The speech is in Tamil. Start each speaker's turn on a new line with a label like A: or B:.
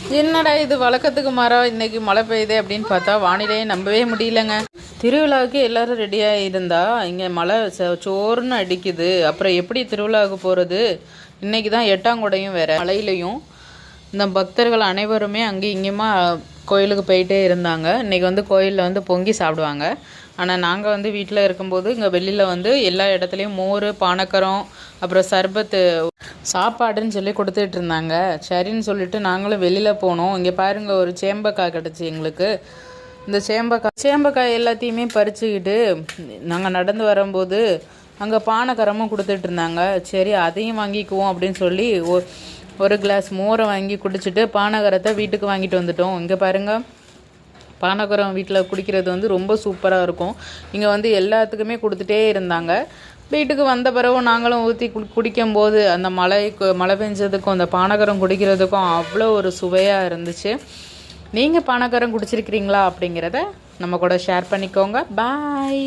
A: என்னடா இது வழக்கத்துக்கு மாறா இன்னைக்கு மழை பெய்யுது அப்படின்னு பார்த்தா வானிலையே நம்பவே முடியலங்க. திருவிழாவுக்கு எல்லோரும் ரெடியாக இருந்தா இங்கே மழை சோறுன்னு அடிக்குது. அப்புறம் எப்படி திருவிழாவுக்கு போகிறது? இன்றைக்கி தான் 8ஆம் குடையும் வேறு. மழையிலையும் இந்த பக்தர்கள் அனைவருமே அங்கேயும் இங்கேயுமா கோயிலுக்கு போயிட்டே இருந்தாங்க. இன்றைக்கி வந்து கோயிலில் வந்து பொங்கி சாப்பிடுவாங்க. ஆனால் நாங்கள் வந்து வீட்டில் இருக்கும்போது இங்கே வெளியில் வந்து எல்லா இடத்துலையும் மோர், பானக்கரம், அப்புறம் சர்பத்து, சாப்பாடுன்னு சொல்லி கொடுத்துட்டு இருந்தாங்க. சரின்னு சொல்லிட்டு நாங்களும் வெளியில் போனோம். இங்கே பாருங்கள், ஒரு சேம்பக்காய் கிடச்சி எங்களுக்கு. இந்த சேம்பக்காய் எல்லாத்தையுமே பறிச்சுக்கிட்டு நாங்கள் நடந்து வரும்போது அங்கே பானக்கரமும் கொடுத்துட்டு இருந்தாங்க. சரி அதையும் வாங்கிக்குவோம் அப்படின்னு சொல்லி ஒரு கிளாஸ் மோரை வாங்கி குடிச்சிட்டு பானகரத்தை வீட்டுக்கு வாங்கிட்டு வந்துட்டோம். இங்கே பாருங்கள், பானகரம் வீட்டில் குடிக்கிறது வந்து ரொம்ப சூப்பராக இருக்கும். இங்கே வந்து எல்லாத்துக்குமே கொடுத்துட்டே இருந்தாங்க. வீட்டுக்கு வந்த பிறகு நாங்களும் ஊற்றி குடிக்கும்போது அந்த மழை பெஞ்சதுக்கும் அந்த பானகரம் குடிக்கிறதுக்கும் அவ்வளோ ஒரு சுவையாக இருந்துச்சு. நீங்கள் பானகரம் குடிச்சிருக்கிறீங்களா அப்படிங்கிறத நம்ம கூட ஷேர் பண்ணிக்கோங்க. பாய்.